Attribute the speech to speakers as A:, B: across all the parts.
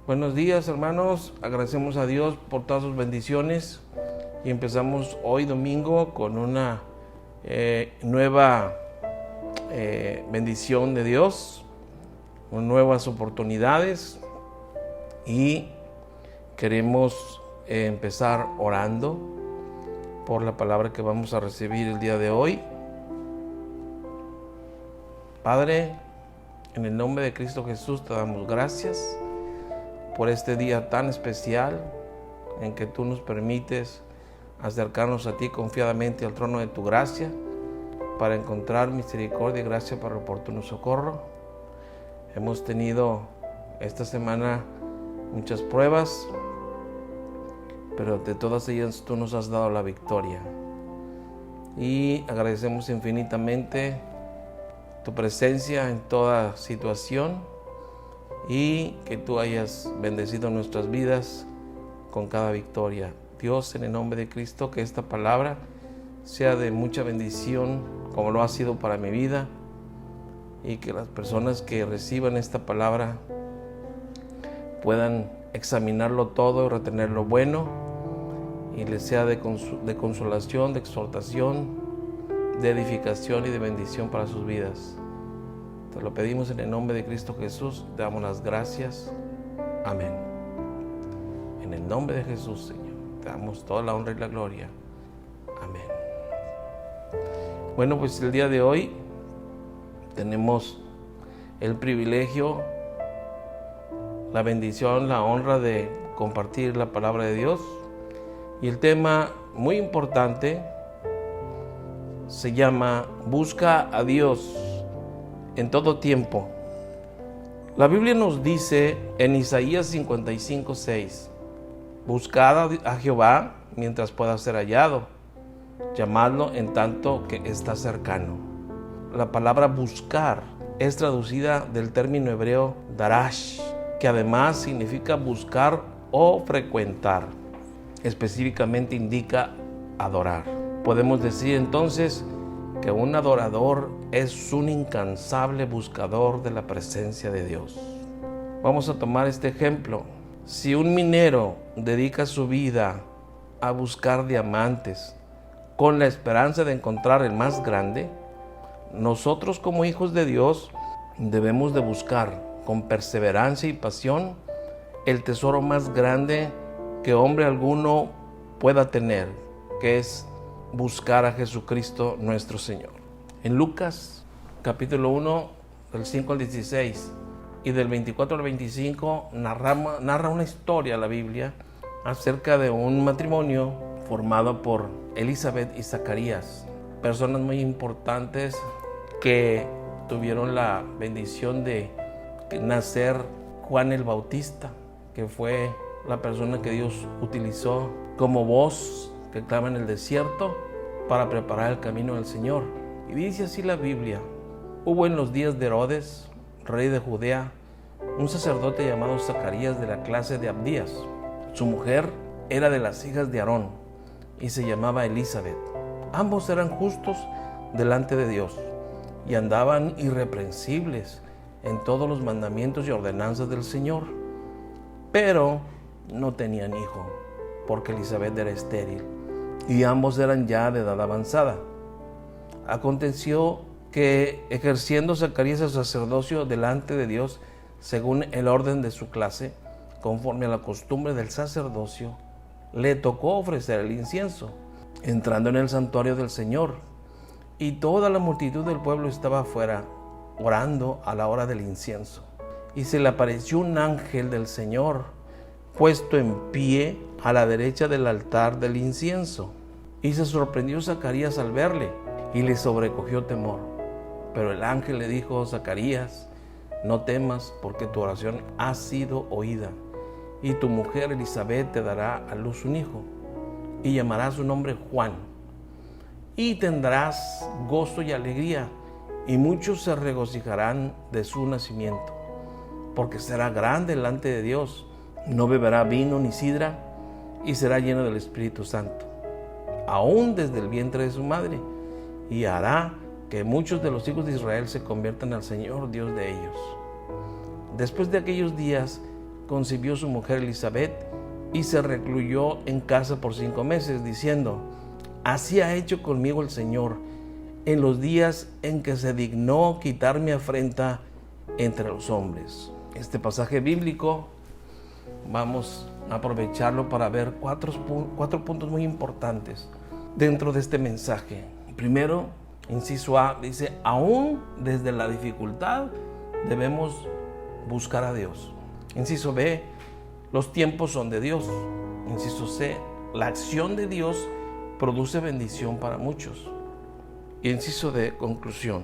A: Buenos días, hermanos. Agradecemos a Dios por todas sus bendiciones y empezamos hoy domingo con una nueva bendición de Dios, con nuevas oportunidades, y queremos empezar orando por la palabra que vamos a recibir el día de hoy. Padre, en el nombre de Cristo Jesús te damos gracias por este día tan especial en que tú nos permites acercarnos a ti confiadamente al trono de tu gracia para encontrar misericordia y gracia para el oportuno socorro. Hemos tenido esta semana muchas pruebas, pero de todas ellas tú nos has dado la victoria. Y agradecemos infinitamente tu presencia en toda situación y que tú hayas bendecido nuestras vidas con cada victoria. Dios, en el nombre de Cristo, que esta palabra sea de mucha bendición como lo ha sido para mi vida, y que las personas que reciban esta palabra puedan examinarlo todo y retener lo bueno, y les sea de consolación, de exhortación, de edificación y de bendición para sus vidas. Te lo pedimos en el nombre de Cristo Jesús, te damos las gracias. Amén. En el nombre de Jesús, Señor, te damos toda la honra y la gloria. Amén. Bueno, pues el día de hoy tenemos el privilegio, la bendición, la honra de compartir la palabra de Dios. Y el tema muy importante se llama Busca a Dios en todo tiempo. La Biblia nos dice en Isaías 55:6: buscad a Jehová mientras pueda ser hallado, llamadlo en tanto que está cercano. La palabra buscar es traducida del término hebreo darash, que además significa buscar o frecuentar. Específicamente indica adorar. Podemos decir entonces que un adorador es un incansable buscador de la presencia de Dios. Vamos a tomar este ejemplo. Si un minero dedica su vida a buscar diamantes con la esperanza de encontrar el más grande, nosotros como hijos de Dios debemos de buscar con perseverancia y pasión el tesoro más grande que hombre alguno pueda tener, que es buscar a Jesucristo nuestro Señor. En Lucas capítulo 1, del 5 al 16 y del 24 al 25 narra una historia la Biblia acerca de un matrimonio formado por Elizabeth y Zacarías, personas muy importantes que tuvieron la bendición de nacer Juan el Bautista, que fue la persona que Dios utilizó como voz que clama en el desierto para preparar el camino del Señor. Y dice así la Biblia: hubo en los días de Herodes, rey de Judea, un sacerdote llamado Zacarías, de la clase de Abdías. Su mujer era de las hijas de Aarón y se llamaba Elizabeth. Ambos eran justos delante de Dios y andaban irreprensibles en todos los mandamientos y ordenanzas del Señor. Pero no tenían hijo, porque Elizabeth era estéril y ambos eran ya de edad avanzada. Aconteció que, ejerciendo Zacarías el sacerdocio delante de Dios según el orden de su clase, conforme a la costumbre del sacerdocio, le tocó ofrecer el incienso, entrando en el santuario del Señor, y toda la multitud del pueblo estaba afuera, orando a la hora del incienso. Y se le apareció un ángel del Señor, puesto en pie a la derecha del altar del incienso. Y se sorprendió Zacarías al verle, y le sobrecogió temor. Pero el ángel le dijo: Zacarías, no temas, porque tu oración ha sido oída, y tu mujer Elizabeth te dará a luz un hijo, y llamarás su nombre Juan. Y tendrás gozo y alegría, y muchos se regocijarán de su nacimiento, porque será grande delante de Dios. No beberá vino ni sidra, y será lleno del Espíritu Santo, aún desde el vientre de su madre, y hará que muchos de los hijos de Israel se conviertan al Señor, Dios de ellos. Después de aquellos días, concibió su mujer Elizabeth y se recluyó en casa por 5 meses, diciendo: así ha hecho conmigo el Señor en los días en que se dignó quitar mi afrenta entre los hombres. Este pasaje bíblico vamos a aprovecharlo para ver cuatro puntos muy importantes dentro de este mensaje. Primero, inciso A, dice: aún desde la dificultad debemos buscar a Dios. Inciso B, los tiempos son de Dios. Inciso C, la acción de Dios produce bendición para muchos. Y inciso D, conclusión.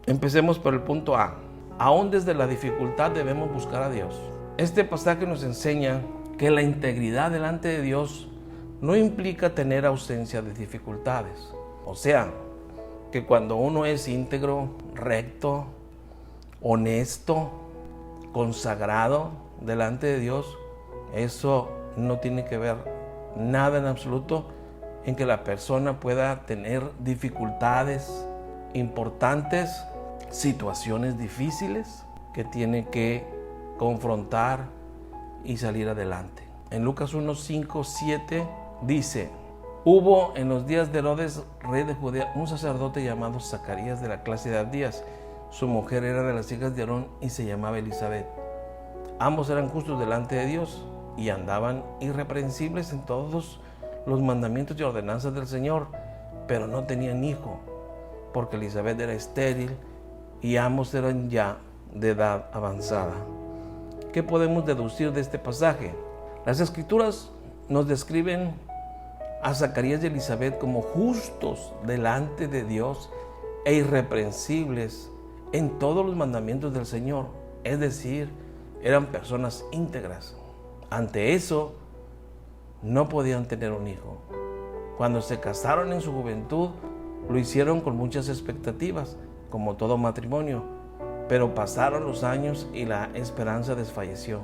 A: Empecemos por el punto A. Aún desde la dificultad debemos buscar a Dios. Este pasaje nos enseña que la integridad delante de Dios no implica tener ausencia de dificultades. O sea, que cuando uno es íntegro, recto, honesto, consagrado delante de Dios, eso no tiene que ver nada en absoluto en que la persona pueda tener dificultades importantes, situaciones difíciles que tiene que confrontar y salir adelante. En Lucas 1, 5, 7 dice: hubo en los días de Herodes, rey de Judea, un sacerdote llamado Zacarías, de la clase de Abdías. Su mujer era de las hijas de Aarón y se llamaba Elizabeth. Ambos eran justos delante de Dios y andaban irreprensibles en todos los mandamientos y ordenanzas del Señor, pero no tenían hijo, porque Elizabeth era estéril y ambos eran ya de edad avanzada. ¿Qué podemos deducir de este pasaje? Las Escrituras nos describen a Zacarías y Elizabeth como justos delante de Dios e irreprensibles en todos los mandamientos del Señor, es decir, eran personas íntegras. Ante eso, no podían tener un hijo. Cuando se casaron en su juventud, lo hicieron con muchas expectativas, como todo matrimonio, pero pasaron los años y la esperanza desfalleció.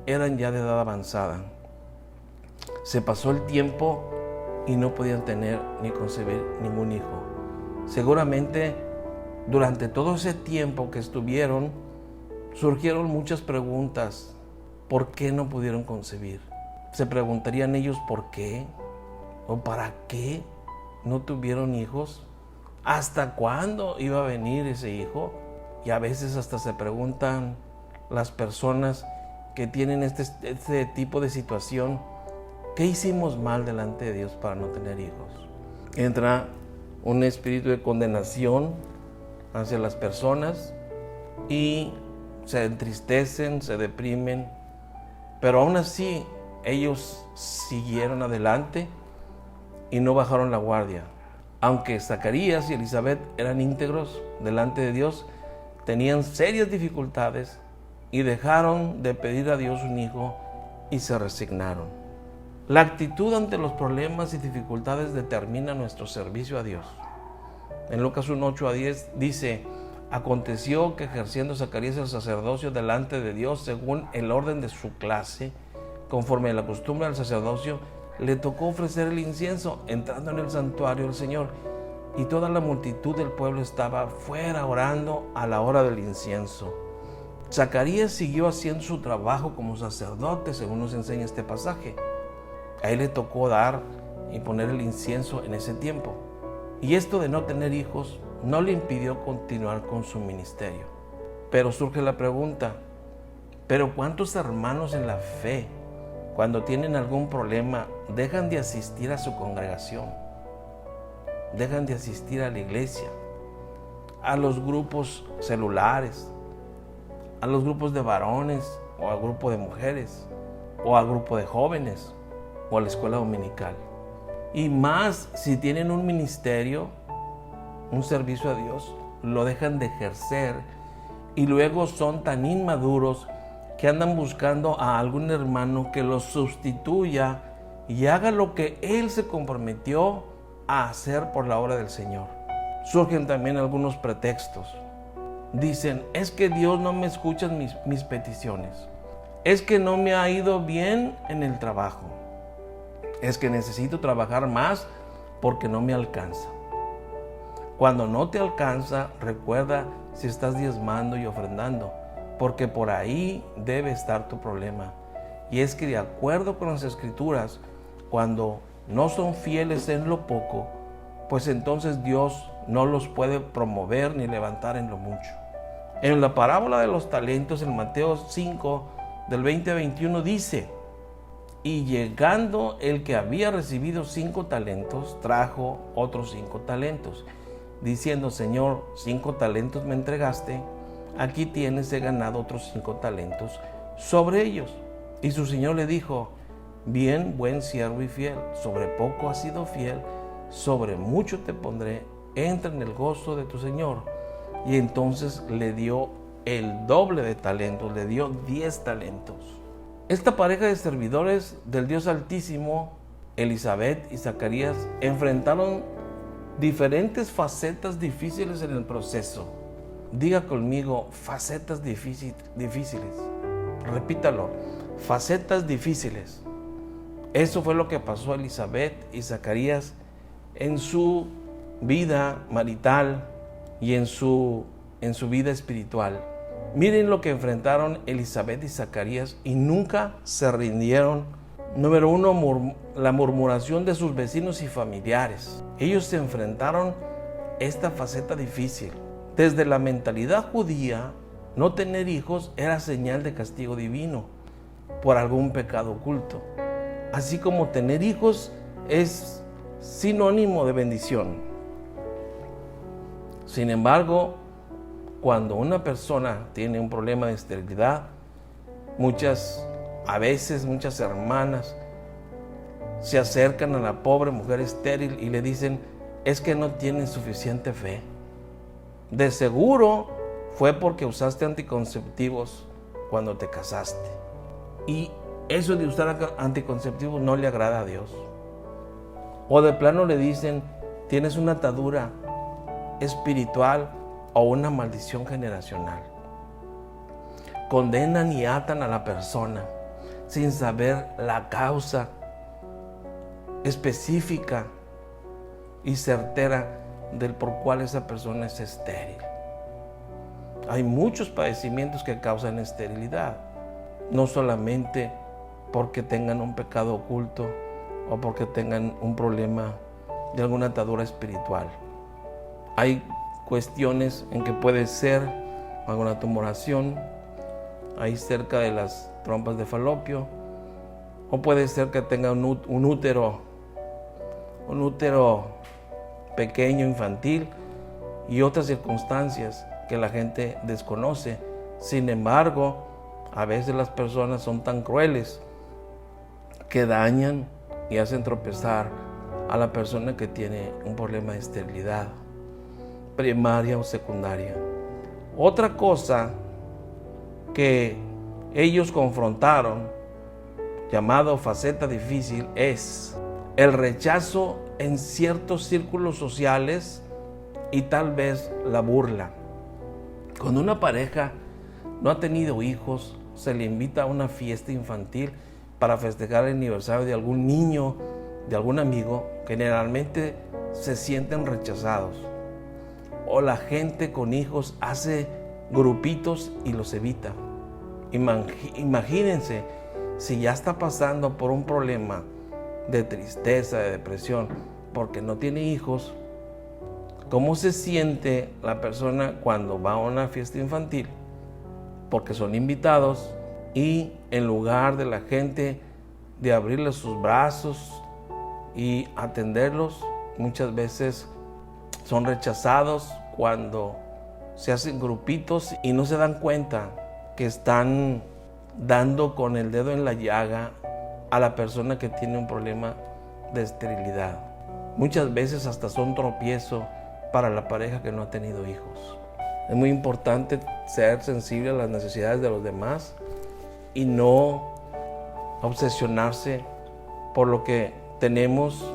A: Eran ya de edad avanzada. Se pasó el tiempo y no podían tener ni concebir ningún hijo. Seguramente, durante todo ese tiempo que estuvieron, surgieron muchas preguntas. ¿Por qué no pudieron concebir? Se preguntarían ellos por qué o para qué no tuvieron hijos. ¿Hasta cuándo iba a venir ese hijo? Y a veces hasta se preguntan las personas que tienen este tipo de situación: ¿qué hicimos mal delante de Dios para no tener hijos? Entra un espíritu de condenación hacia las personas y se entristecen, se deprimen, pero aún así ellos siguieron adelante y no bajaron la guardia. Aunque Zacarías y Elizabeth eran íntegros delante de Dios, tenían serias dificultades y dejaron de pedir a Dios un hijo y se resignaron. La actitud ante los problemas y dificultades determina nuestro servicio a Dios. En Lucas 1, 8 a 10 dice: aconteció que ejerciendo Zacarías el sacerdocio delante de Dios según el orden de su clase, conforme a la costumbre del sacerdocio, le tocó ofrecer el incienso entrando en el santuario del Señor, y toda la multitud del pueblo estaba fuera orando a la hora del incienso. Zacarías siguió haciendo su trabajo como sacerdote, según nos enseña este pasaje. A él le tocó dar y poner el incienso en ese tiempo. Y esto de no tener hijos no le impidió continuar con su ministerio. Pero surge la pregunta: ¿pero cuántos hermanos en la fe, cuando tienen algún problema, dejan de asistir a su congregación? Dejan de asistir a la iglesia, a los grupos celulares, a los grupos de varones o al grupo de mujeres o al grupo de jóvenes o a la escuela dominical. Y más si tienen un ministerio, un servicio a Dios, lo dejan de ejercer y luego son tan inmaduros que andan buscando a algún hermano que los sustituya y haga lo que él se comprometió a hacer por la obra del Señor. Surgen también algunos pretextos. Dicen: es que Dios no me escucha mis peticiones. Es que no me ha ido bien en el trabajo. Es que necesito trabajar más porque no me alcanza. Cuando no te alcanza, recuerda si estás diezmando y ofrendando. porque por ahí debe estar tu problema. Y es que de acuerdo con las Escrituras, cuando no son fieles en lo poco, pues entonces Dios no los puede promover ni levantar en lo mucho. En la parábola de los talentos, en Mateo 5, del 20 a 21, dice: y llegando el que había recibido 5 talentos, trajo otros 5 talentos, diciendo: Señor, 5 talentos me entregaste, aquí tienes, he ganado otros 5 talentos sobre ellos. Y su señor le dijo: bien, buen siervo y fiel, sobre poco has sido fiel, sobre mucho te pondré, entra en el gozo de tu señor. Y entonces le dio el doble de talentos, le dio 10 talentos. Esta pareja de servidores del Dios Altísimo, Elizabeth y Zacarías, enfrentaron diferentes facetas difíciles en el proceso. Diga conmigo: facetas difíciles. Repítalo: facetas difíciles. Eso fue lo que pasó a Elizabeth y Zacarías en su vida marital y en su vida espiritual. Miren lo que enfrentaron Elizabeth y Zacarías y nunca se rindieron. Número 1, la murmuración de sus vecinos y familiares. Ellos se enfrentaron esta faceta difícil. Desde la mentalidad judía, no tener hijos era señal de castigo divino por algún pecado oculto, así como tener hijos es sinónimo de bendición. Sin embargo, cuando una persona tiene un problema de esterilidad, muchas hermanas se acercan a la pobre mujer estéril y le dicen: es que no tienes suficiente fe. De seguro fue porque usaste anticonceptivos cuando te casaste. Y eso de usar anticonceptivos no le agrada a Dios. O de plano le dicen: tienes una atadura espiritual o una maldición generacional. Condenan y atan a la persona sin saber la causa específica y certera del por cual esa persona es estéril. Hay muchos padecimientos que causan esterilidad, no solamente porque tengan un pecado oculto o porque tengan un problema de alguna atadura espiritual. Hay cuestiones en que puede ser alguna tumoración ahí cerca de las trompas de falopio, o puede ser que tenga un útero pequeño, infantil, y otras circunstancias que la gente desconoce. Sin embargo, a veces las personas son tan crueles que dañan y hacen tropezar a la persona que tiene un problema de esterilidad, primaria o secundaria. Otra cosa que ellos confrontaron, llamado faceta difícil, es el rechazo en ciertos círculos sociales y tal vez la burla. Cuando una pareja no ha tenido hijos, se le invita a una fiesta infantil para festejar el aniversario de algún niño, de algún amigo, generalmente se sienten rechazados. O la gente con hijos hace grupitos y los evita. Imagínense si ya está pasando por un problema de tristeza, de depresión, porque no tiene hijos. ¿Cómo se siente la persona cuando va a una fiesta infantil? Porque son invitados y en lugar de la gente de abrirles sus brazos y atenderlos, muchas veces son rechazados cuando se hacen grupitos y no se dan cuenta que están dando con el dedo en la llaga a la persona que tiene un problema de esterilidad. Muchas veces hasta son tropiezo para la pareja que no ha tenido hijos. Es muy importante ser sensible a las necesidades de los demás y no obsesionarse por lo que tenemos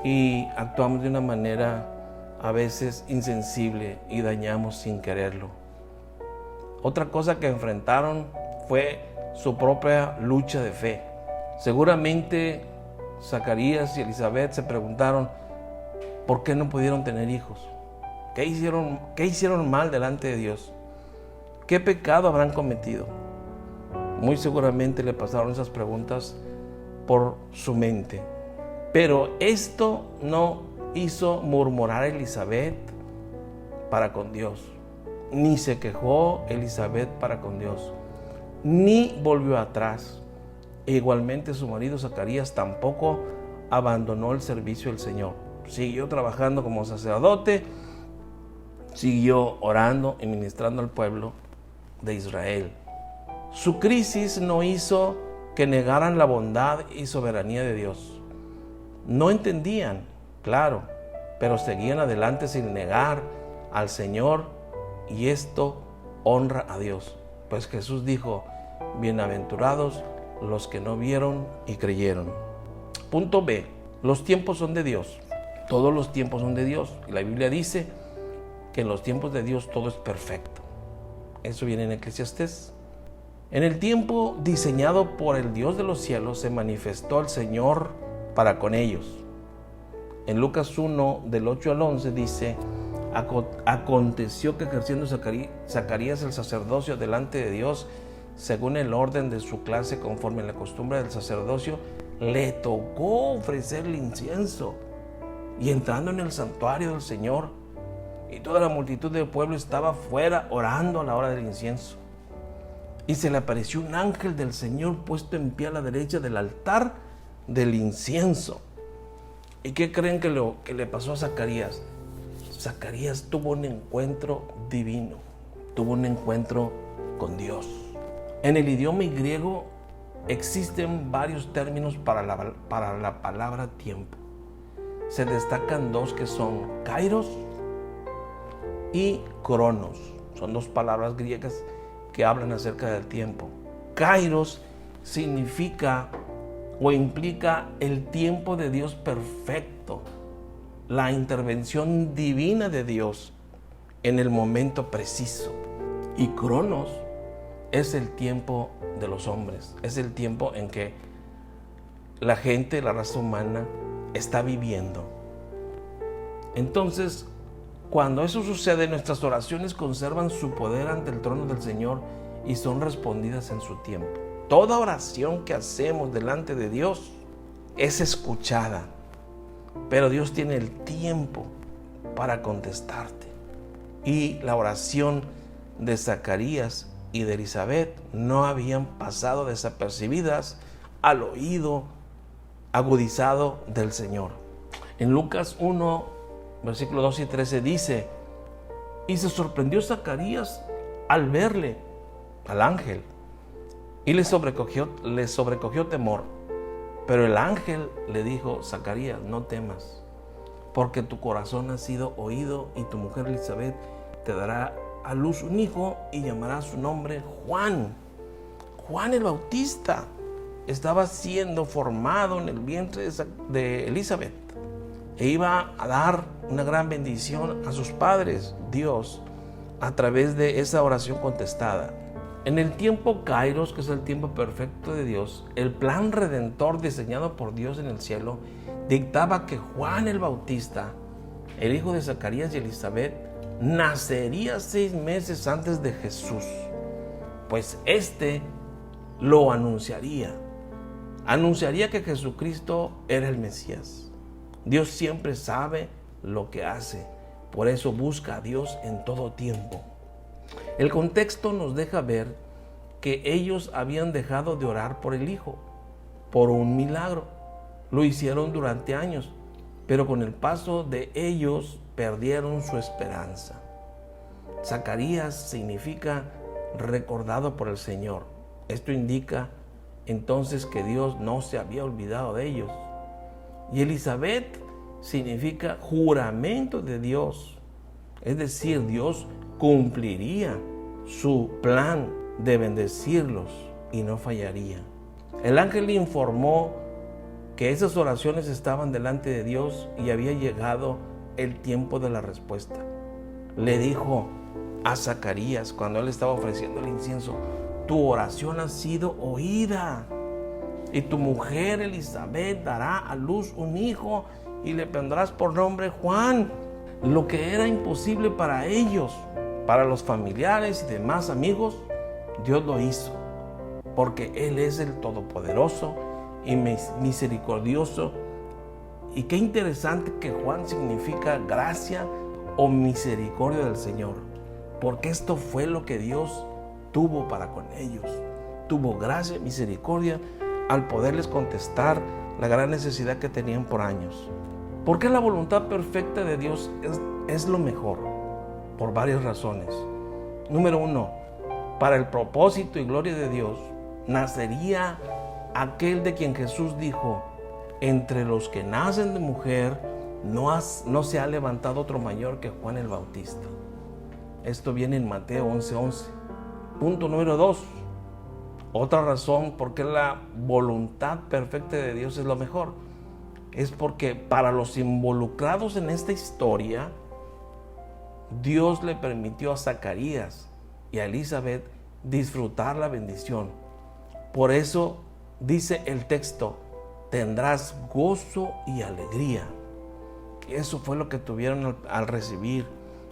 A: y actuamos de una manera a veces insensible y dañamos sin quererlo. Otra cosa que enfrentaron fue su propia lucha de fe. Seguramente Zacarías y Elizabeth se preguntaron por qué no pudieron tener hijos. ¿Qué hicieron mal delante de Dios? ¿qué pecado habrán cometido? Muy seguramente le pasaron esas preguntas por su mente. Pero esto no hizo murmurar a Elizabeth para con Dios. Ni se quejó Elizabeth para con Dios, ni volvió atrás. E igualmente su marido Zacarías tampoco abandonó el servicio del Señor. Siguió trabajando como sacerdote, siguió orando y ministrando al pueblo de Israel. Su crisis no hizo que negaran la bondad y soberanía de Dios. No entendían, claro, pero seguían adelante sin negar al Señor, y esto honra a Dios. Pues Jesús dijo: bienaventurados los que no vieron y creyeron. Punto B. Los tiempos son de Dios. Todos los tiempos son de Dios. Y la Biblia dice que en los tiempos de Dios todo es perfecto. Eso viene en Eclesiastés. En el tiempo diseñado por el Dios de los cielos se manifestó el Señor para con ellos. En Lucas 1, del 8 al 11 dice: aconteció que ejerciendo Zacarías el sacerdocio delante de Dios, según el orden de su clase, conforme a la costumbre del sacerdocio, le tocó ofrecerle incienso. Y entrando en el santuario del Señor, y toda la multitud del pueblo estaba fuera orando a la hora del incienso. Y se le apareció un ángel del Señor puesto en pie a la derecha del altar del incienso. ¿Y qué creen que le pasó a Zacarías? Zacarías tuvo un encuentro divino, tuvo un encuentro con Dios. En el idioma griego existen varios términos para la palabra tiempo. Se destacan dos que son kairos y cronos. Son dos palabras griegas que hablan acerca del tiempo. Kairos significa o implica el tiempo de Dios perfecto, la intervención divina de Dios en el momento preciso. Y cronos es el tiempo de los hombres, es el tiempo en que la gente, la raza humana, está viviendo. Entonces, cuando eso sucede, nuestras oraciones conservan su poder ante el trono del Señor y son respondidas en su tiempo. Toda oración que hacemos delante de Dios es escuchada, pero Dios tiene el tiempo para contestarte. Y la oración de Zacarías y de Elizabeth no habían pasado desapercibidas al oído agudizado del Señor. En Lucas 1, versículos 12 y 13 dice: y se sorprendió Zacarías al verle, al ángel, y le sobrecogió temor. Pero el ángel le dijo: Zacarías, no temas, porque tu corazón ha sido oído, y tu mujer Elizabeth te dará a luz un hijo y llamará su nombre Juan. Juan el Bautista estaba siendo formado en el vientre de Elizabeth e iba a dar una gran bendición a sus padres, Dios, a través de esa oración contestada. En el tiempo Kairos, que es el tiempo perfecto de Dios, el plan redentor diseñado por Dios en el cielo dictaba que Juan el Bautista, el hijo de Zacarías y Elizabeth, nacería 6 meses antes de Jesús, pues este lo anunciaría que Jesucristo era el Mesías. Dios siempre sabe lo que hace, por eso busca a Dios en todo tiempo. El contexto nos deja ver que ellos habían dejado de orar por el Hijo, por un milagro. Lo hicieron durante años, pero con el paso de ellos perdieron su esperanza. Zacarías significa recordado por el Señor. Esto indica entonces que Dios no se había olvidado de ellos. Y Elizabeth significa juramento de Dios, es decir, Dios cumpliría su plan de bendecirlos y no fallaría. El ángel le informó que esas oraciones estaban delante de Dios y había llegado el tiempo de la respuesta. Le dijo a Zacarías, cuando él estaba ofreciendo el incienso: tu oración ha sido oída, y tu mujer Elizabeth dará a luz un hijo y le pondrás por nombre Juan. Lo que era imposible para ellos para los familiares y demás amigos, Dios lo hizo, porque Él es el Todopoderoso y misericordioso. Y qué interesante que Juan significa gracia o misericordia del Señor, porque esto fue lo que Dios tuvo para con ellos. Tuvo gracia y misericordia al poderles contestar la gran necesidad que tenían por años. Porque la voluntad perfecta de Dios es lo mejor, por varias razones. Número 1, para el propósito y gloria de Dios, nacería aquel de quien Jesús dijo: entre los que nacen de mujer, no se ha levantado otro mayor que Juan el Bautista. Esto viene en Mateo 11:11. Punto número 2. Otra razón por qué la voluntad perfecta de Dios es lo mejor, es porque para los involucrados en esta historia, Dios le permitió a Zacarías y a Elizabeth disfrutar la bendición. Por eso dice el texto: tendrás gozo y alegría. Eso fue lo que tuvieron al recibir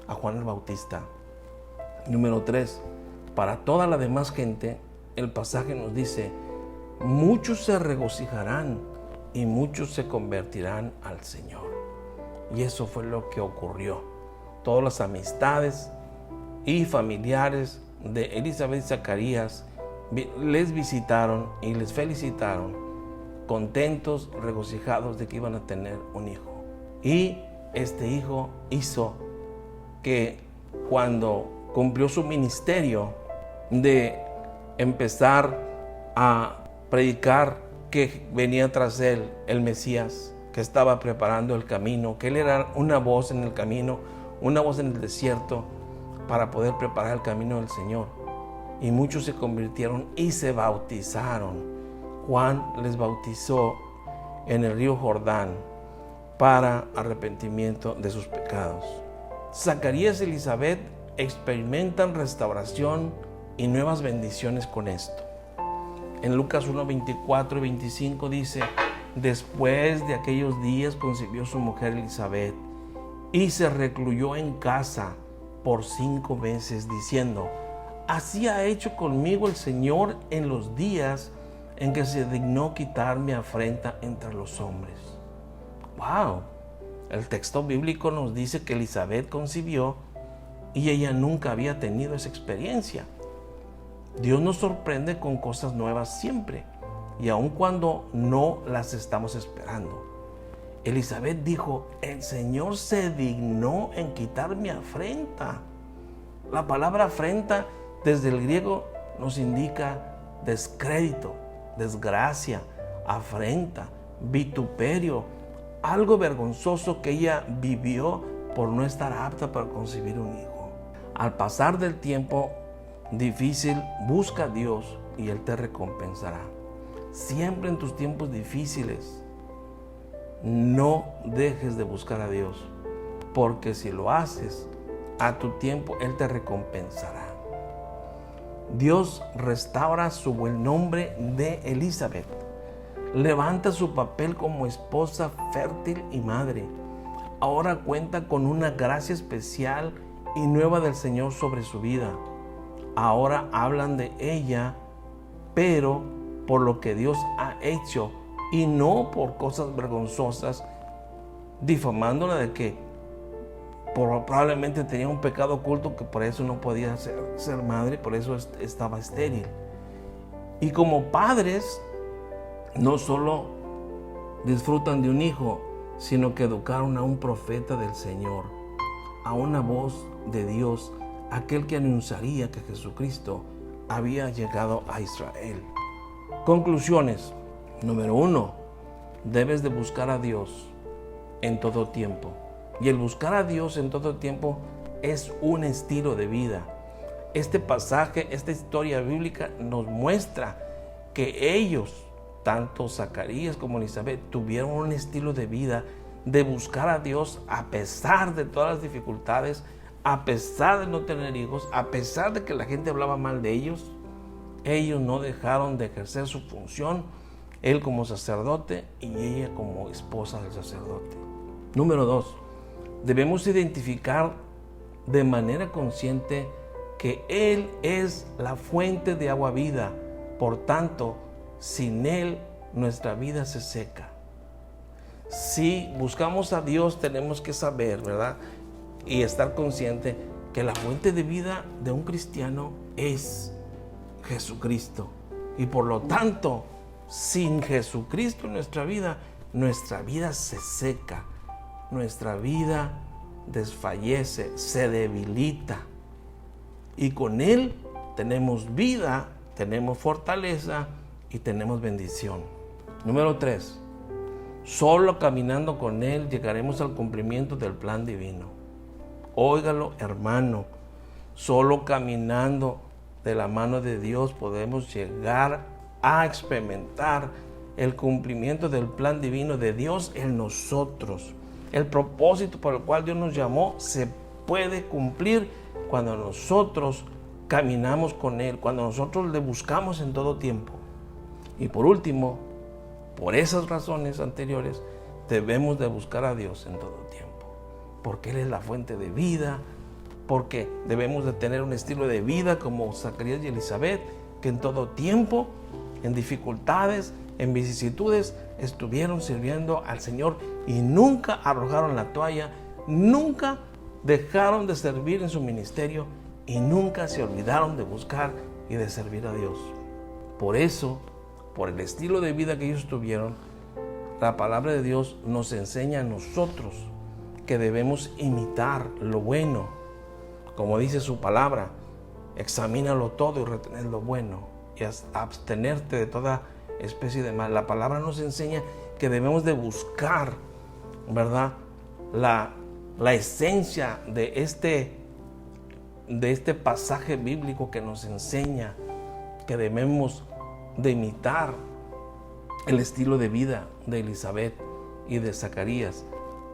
A: a Juan el Bautista. Número 3, para toda la demás gente, el pasaje nos dice: muchos se regocijarán y muchos se convertirán al Señor. Y eso fue lo que ocurrió. Todas las amistades y familiares de Elizabeth y Zacarías les visitaron y les felicitaron, contentos, regocijados de que iban a tener un hijo. Y este hijo hizo que cuando cumplió su ministerio de empezar a predicar que venía tras él el Mesías, que estaba preparando el camino, que él era una voz en el camino, una voz en el desierto para poder preparar el camino del Señor. Y muchos se convirtieron y se bautizaron. Juan les bautizó en el río Jordán para arrepentimiento de sus pecados. Zacarías y Elizabeth experimentan restauración y nuevas bendiciones con esto. En Lucas 1, 24 y 25 dice: después de aquellos días concibió su mujer Elizabeth y se recluyó en casa por 5 meses, diciendo: así ha hecho conmigo el Señor en los días en que se dignó quitar mi afrenta entre los hombres. ¡Wow! El texto bíblico nos dice que Elizabeth concibió y ella nunca había tenido esa experiencia. Dios nos sorprende con cosas nuevas siempre, y aun cuando no las estamos esperando. Elizabeth dijo: el Señor se dignó en quitar mi afrenta. La palabra afrenta desde el griego nos indica descrédito, desgracia, afrenta, vituperio, algo vergonzoso que ella vivió por no estar apta para concebir un hijo. Al pasar del tiempo difícil, busca a Dios y Él te recompensará. Siempre en tus tiempos difíciles, no dejes de buscar a Dios, porque si lo haces a tu tiempo, Él te recompensará. Dios restaura su buen nombre de Elizabeth. Levanta su papel como esposa fértil y madre. Ahora cuenta con una gracia especial y nueva del Señor sobre su vida. Ahora hablan de ella, pero por lo que Dios ha hecho y no por cosas vergonzosas, difamándola de que probablemente tenía un pecado oculto, que por eso no podía ser madre, por eso estaba estéril. Y como padres, no solo disfrutan de un hijo, sino que educaron a un profeta del Señor, a una voz de Dios, aquel que anunciaría que Jesucristo había llegado a Israel. Conclusiones. Número 1, debes de buscar a Dios en todo tiempo. Y el buscar a Dios en todo tiempo es un estilo de vida. Este pasaje, esta historia bíblica nos muestra que ellos, tanto Zacarías como Elizabeth, tuvieron un estilo de vida de buscar a Dios a pesar de todas las dificultades, a pesar de no tener hijos, a pesar de que la gente hablaba mal de ellos. Ellos no dejaron de ejercer su función, él como sacerdote y ella como esposa del sacerdote. Número 2, debemos identificar de manera consciente que Él es la fuente de agua viva. Por tanto, sin Él nuestra vida se seca. Si buscamos a Dios, tenemos que saber, ¿verdad? Y estar consciente que la fuente de vida de un cristiano es Jesucristo. Y por lo tanto, sin Jesucristo en nuestra vida se seca, nuestra vida desfallece, se debilita. Y con Él tenemos vida, tenemos fortaleza y tenemos bendición. Número 3. Solo caminando con Él llegaremos al cumplimiento del plan divino. Óigalo, hermano. Solo caminando de la mano de Dios podemos llegar a experimentar el cumplimiento del plan divino de Dios en nosotros. El propósito por el cual Dios nos llamó se puede cumplir cuando nosotros caminamos con Él, cuando nosotros le buscamos en todo tiempo. Y por último, por esas razones anteriores, debemos de buscar a Dios en todo tiempo, porque Él es la fuente de vida, porque debemos de tener un estilo de vida como Zacarías y Elizabeth, que en todo tiempo, en dificultades, en vicisitudes, estuvieron sirviendo al Señor y nunca arrojaron la toalla, nunca dejaron de servir en su ministerio y nunca se olvidaron de buscar y de servir a Dios. Por eso, por el estilo de vida que ellos tuvieron, la palabra de Dios nos enseña a nosotros que debemos imitar lo bueno. Como dice su palabra, examínalo todo y retener lo bueno y abstenerte de toda especie de mal. La palabra nos enseña que debemos de buscar, ¿verdad?, la esencia de este pasaje bíblico que nos enseña que debemos de imitar el estilo de vida de Elizabeth y de Zacarías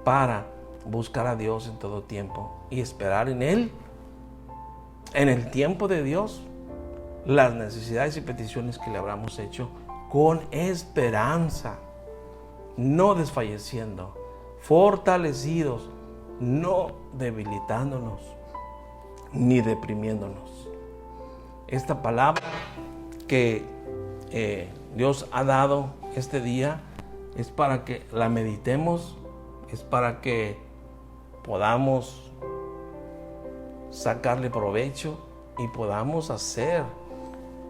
A: para buscar a Dios en todo tiempo y esperar en Él, en el tiempo de Dios, las necesidades y peticiones que le habramos hecho con esperanza, no desfalleciendo, fortalecidos, no debilitándonos ni deprimiéndonos. Esta palabra que Dios ha dado este día es para que la meditemos, es para que podamos sacarle provecho y podamos hacer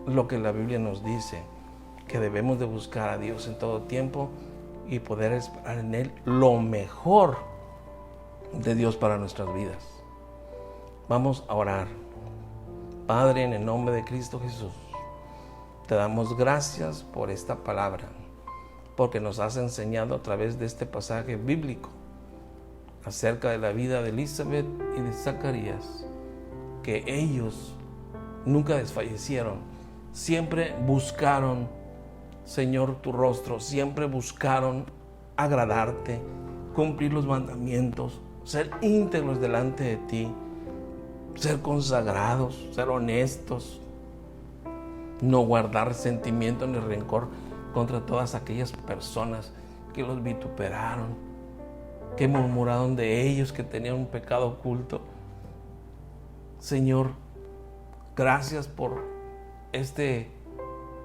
A: lo que la Biblia nos dice, que debemos de buscar a Dios en todo tiempo y poder esperar en Él lo mejor de Dios para nuestras vidas. Vamos a orar. Padre, en el nombre de Cristo Jesús, te damos gracias por esta palabra, porque nos has enseñado a través de este pasaje bíblico acerca de la vida de Elizabeth y de Zacarías, que ellos nunca desfallecieron, siempre buscaron, Señor, tu rostro, siempre buscaron agradarte, cumplir los mandamientos, ser íntegros delante de ti, ser consagrados, ser honestos, no guardar sentimiento ni rencor contra todas aquellas personas que los vituperaron, que murmuraron de ellos, que tenían un pecado oculto. Señor, gracias por este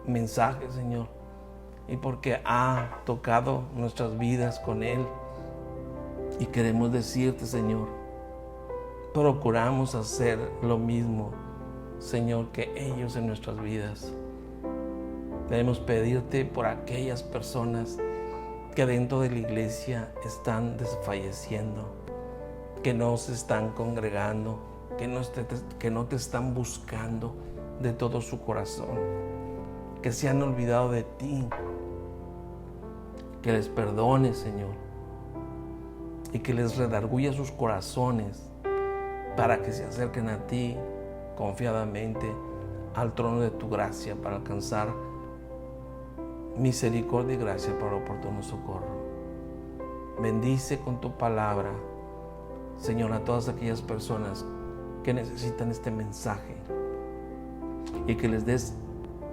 A: mensaje, Señor, y porque ha tocado nuestras vidas con Él. Y queremos decirte, Señor, procuramos hacer lo mismo, Señor, que ellos en nuestras vidas. Debemos pedirte por aquellas personas que dentro de la iglesia están desfalleciendo, que no se están congregando, que no te están buscando de todo su corazón, que se han olvidado de ti, que les perdones, Señor, y que les redarguya sus corazones para que se acerquen a ti confiadamente al trono de tu gracia para alcanzar misericordia y gracia para oportuno socorro. Bendice con tu palabra, Señor, a todas aquellas personas que necesitan este mensaje y que les des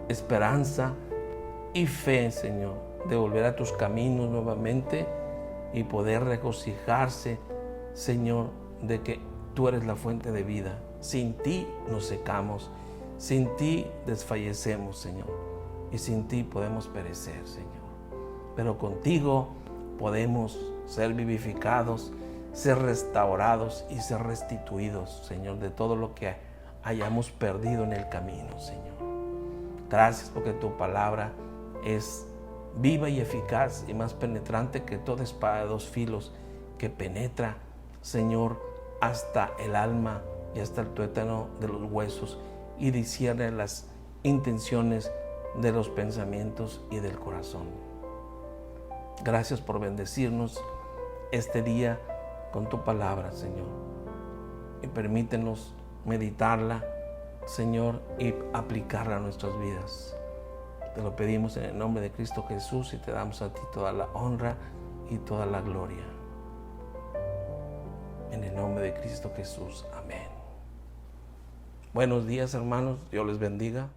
A: esperanza y fe, Señor, de volver a tus caminos nuevamente y poder regocijarse, Señor, de que tú eres la fuente de vida. Sin ti nos secamos, sin ti desfallecemos, Señor, y sin ti podemos perecer, Señor. Pero contigo podemos ser vivificados, ser restaurados y ser restituidos, Señor, de todo lo que hayamos perdido en el camino, Señor. Gracias porque tu palabra es viva y eficaz y más penetrante que toda espada de 2 filos, que penetra, Señor, hasta el alma y hasta el tuétano de los huesos y discierne las intenciones de los pensamientos y del corazón. Gracias por bendecirnos este día con tu palabra, Señor, y permítenos meditarla, Señor, y aplicarla a nuestras vidas. Te lo pedimos en el nombre de Cristo Jesús y te damos a ti toda la honra y toda la gloria. En el nombre de Cristo Jesús. Amén. Buenos días, hermanos. Dios les bendiga.